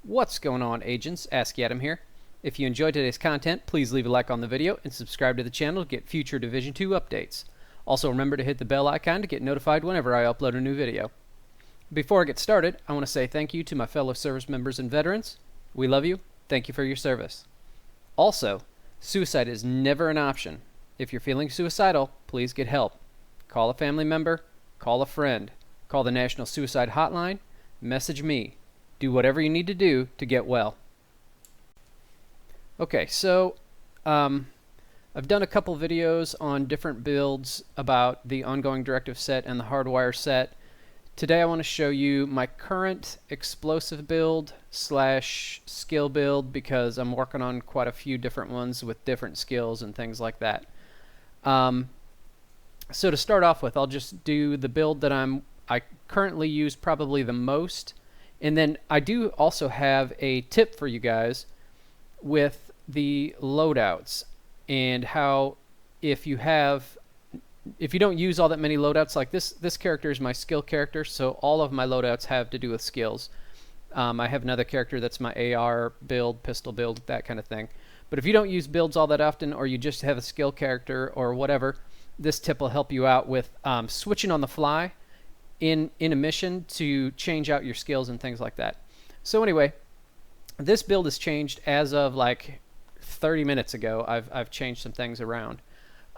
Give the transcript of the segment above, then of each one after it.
What's going on, agents? Ask Adam here. If you enjoyed today's content, please leave a like on the video and subscribe to the channel to get future Division 2 updates. Also remember to hit the bell icon to get notified whenever I upload a new video. Before I get started, I want to say thank you to my fellow service members and veterans. We love you. Thank you for your service. Also, suicide is never an option. If you're feeling suicidal, please get help. Call a family member, call a friend, call the National Suicide Hotline, message me. Do whatever you need to do to get well. Okay, so I've done a couple videos on different builds about the ongoing directive set and the hardwire set. Today I want to show you my current explosive build slash skill build because I'm working on quite a few different ones with different skills and things like that. So to start off with, I'll just do the build that I currently use probably the most. And then I do also have a tip for you guys with the loadouts and how if you don't use all that many loadouts, like this character is my skill character, so all of my loadouts have to do with skills. I have another character that's my AR build, pistol build, that kind of thing. But if you don't use builds all that often, or you just have a skill character or whatever, this tip will help you out with switching on the fly in a mission to change out your skills and things like that. So anyway, this build has changed as of like 30 minutes ago. I've changed some things around.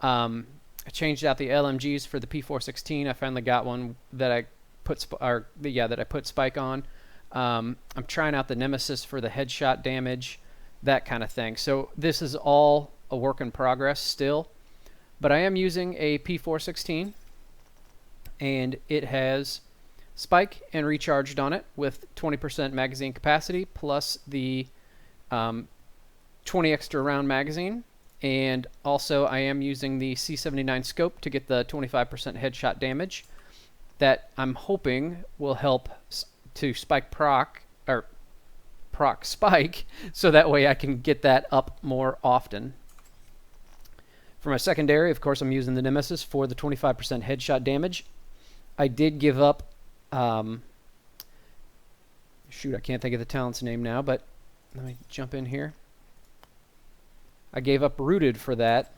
I changed out the LMGs for the P416. I finally got one that I put spike on. I'm trying out the Nemesis for the headshot damage, that kind of thing. So this is all a work in progress still, but I am using a P416. And it has spike and recharged on it with 20% magazine capacity plus the 20 extra round magazine. And also I am using the C79 scope to get the 25% headshot damage that I'm hoping will help to spike proc spike, so that way I can get that up more often. For my secondary, of course, I'm using the Nemesis for the 25% headshot damage. I did give up, shoot, I can't think of the talent's name now, but let me jump in here. I gave up Rooted for that,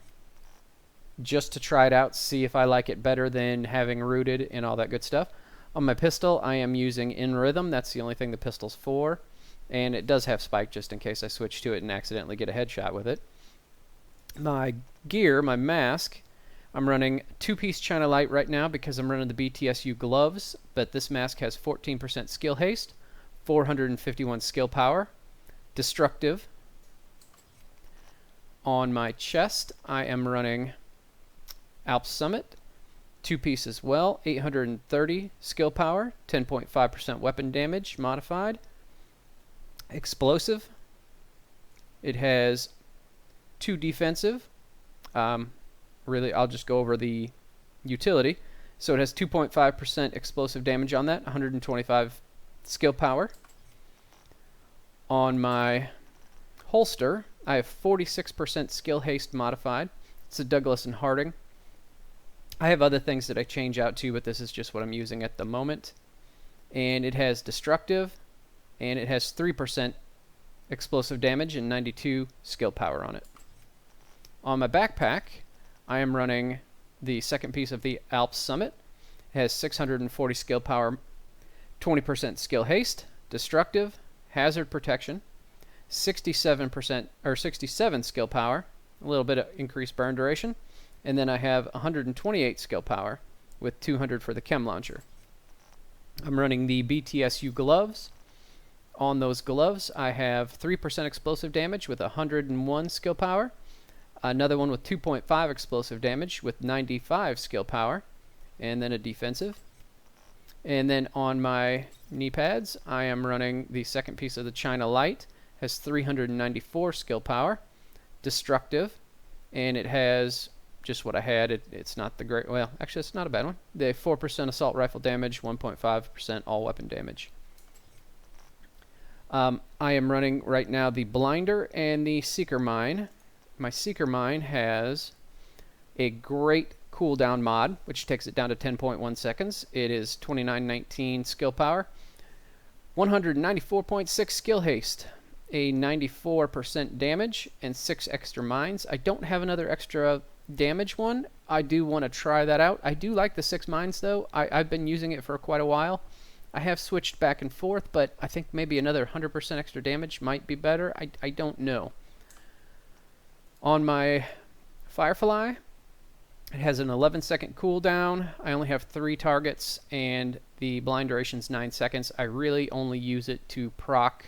just to try it out, see if I like it better than having Rooted and all that good stuff. On my pistol, I am using In Rhythm. That's the only thing the pistol's for, and it does have Spike just in case I switch to it and accidentally get a headshot with it. My gear, my mask, I'm running 2-piece China Light right now because I'm running the BTSU gloves, but this mask has 14% skill haste, 451 skill power, destructive. On my chest, I am running Alps Summit, 2-piece as well, 830 skill power, 10.5% weapon damage modified, explosive. It has 2 defensive. Really, I'll just go over the utility. So it has 2.5% explosive damage on that, 125 skill power. On my holster, I have 46% skill haste modified. It's a Douglas and Harding. I have other things that I change out to, but this is just what I'm using at the moment. And it has destructive, and it has 3% explosive damage and 92 skill power on it. On my backpack, I am running the second piece of the Alps Summit. It has 640 skill power, 20% skill haste, destructive, hazard protection, 67 skill power, a little bit of increased burn duration, and then I have 128 skill power with 200 for the chem launcher. I'm running the BTSU gloves. On those gloves, I have 3% explosive damage with 101 skill power. Another one with 2.5 explosive damage with 95 skill power, and then a defensive. And then on my knee pads, I am running the second piece of the China Light. Has 394 skill power, destructive, and it has just what I had. It's not the great, well, actually it's not a bad one. They have 4% assault rifle damage, 1.5% all weapon damage. I am running right now the Blinder and the Seeker Mine. My Seeker Mine has a great cooldown mod, which takes it down to 10.1 seconds. It is 2919 skill power, 194.6 skill haste, a 94% damage, and 6 extra mines. I don't have another extra damage one. I do want to try that out. I do like the 6 mines though. I've been using it for quite a while. I have switched back and forth, but I think maybe another 100% extra damage might be better. I don't know. On my Firefly, it has an 11-second cooldown. I only have 3 targets, and the blind duration's 9 seconds. I really only use it to proc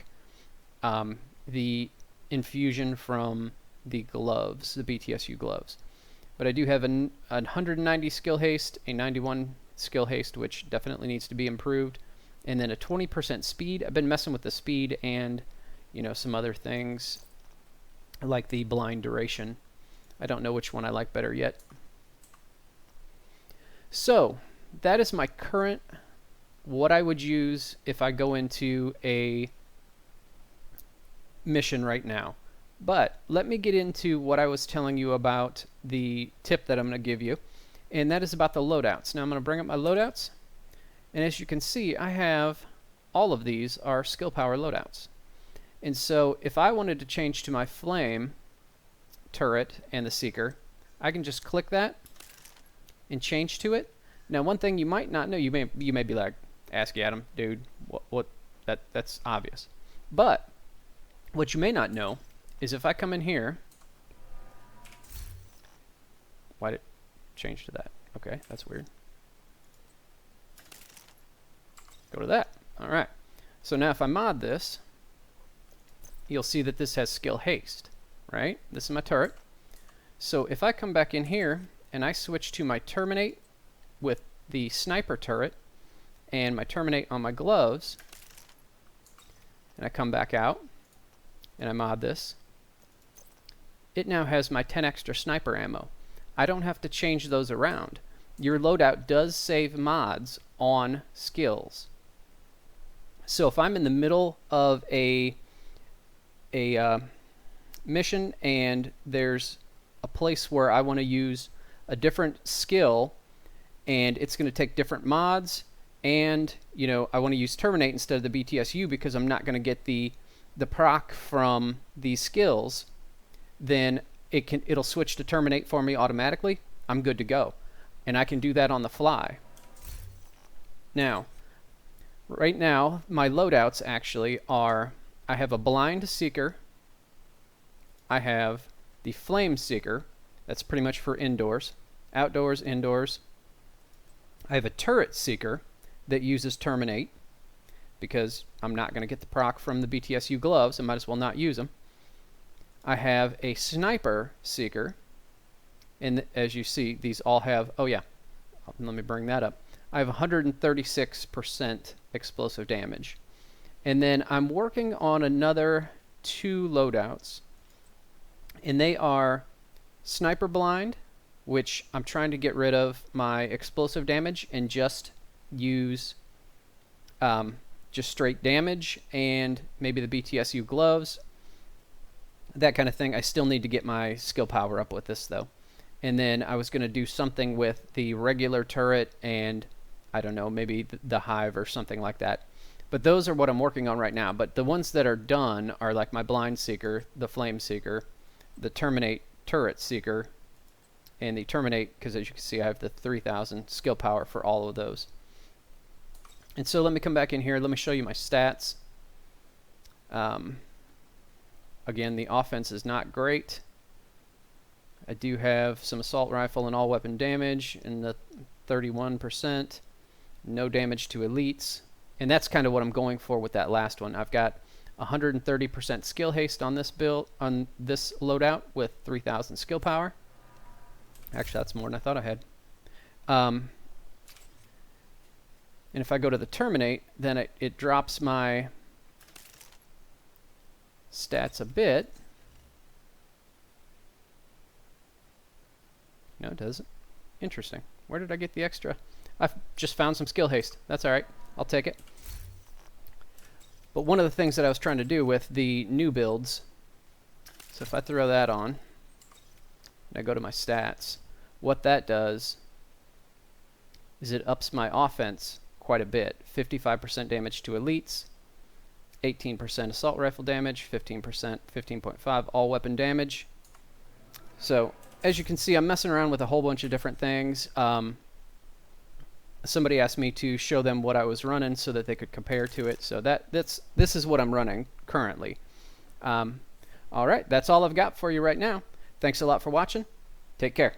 the infusion from the gloves, the BTSU gloves. But I do have a 190 skill haste, a 91 skill haste, which definitely needs to be improved, and then a 20% speed. I've been messing with the speed and, you know, some other things like the blind duration. I don't know which one I like better yet. So that is my current, what I would use if I go into a mission right now. But let me get into what I was telling you about the tip that I'm going to give you, and that is about the loadouts. Now I'm going to bring up my loadouts, and as you can see, I have all of these are skill power loadouts. And so if I wanted to change to my flame turret and the seeker, I can just click that and change to it. Now one thing you might not know, you may be like, ask Adam, dude, what that's obvious. But what you may not know is if I come in here, why did it change to that? Okay, that's weird. Go to that. Alright. So now if I mod this, you'll see that this has skill haste, right? This is my turret. So if I come back in here and I switch to my terminate with the sniper turret and my terminate on my gloves, and I come back out and I mod this, it now has my 10 extra sniper ammo. I don't have to change those around. Your loadout does save mods on skills. So if I'm in the middle of a mission and there's a place where I want to use a different skill and it's going to take different mods, and you know, I want to use terminate instead of the BTSU because I'm not going to get the proc from these skills, then it'll switch to terminate for me automatically. I'm good to go, and I can do that on the fly. Now right now my loadouts actually are, I have a blind seeker, I have the flame seeker, that's pretty much for indoors, outdoors, indoors. I have a turret seeker that uses terminate because I'm not going to get the proc from the BTSU gloves, I might as well not use them. I have a sniper seeker, and as you see, these all have, oh yeah, let me bring that up. I have 136% explosive damage. And then I'm working on another 2 loadouts, and they are sniper blind, which I'm trying to get rid of my explosive damage and just use just straight damage and maybe the BTSU gloves, that kind of thing. I still need to get my skill power up with this though. And then I was going to do something with the regular turret and I don't know, maybe the hive or something like that. But those are what I'm working on right now. But the ones that are done are like my blind seeker, the flame seeker, the terminate turret seeker, and the terminate, because as you can see I have the 3000 skill power for all of those. And so let me come back in here, let me show you my stats. Again, the offense is not great. I do have some assault rifle and all weapon damage in the 31%, no damage to elites, and that's kind of what I'm going for with that last one. I've got 130% skill haste on this build, on this loadout with 3000 skill power. Actually, that's more than I thought I had. And if I go to the terminate, then it drops my stats a bit. No, it doesn't. Interesting. Where did I get the extra? I've just found some skill haste. That's alright. I'll take it. But one of the things that I was trying to do with the new builds, so if I throw that on, and I go to my stats, what that does is it ups my offense quite a bit. 55% damage to elites, 18% assault rifle damage, 15%, 15.5 all weapon damage. So as you can see, I'm messing around with a whole bunch of different things. Somebody asked me to show them what I was running so that they could compare to it. So this is what I'm running currently. All right, that's all I've got for you right now. Thanks a lot for watching. Take care.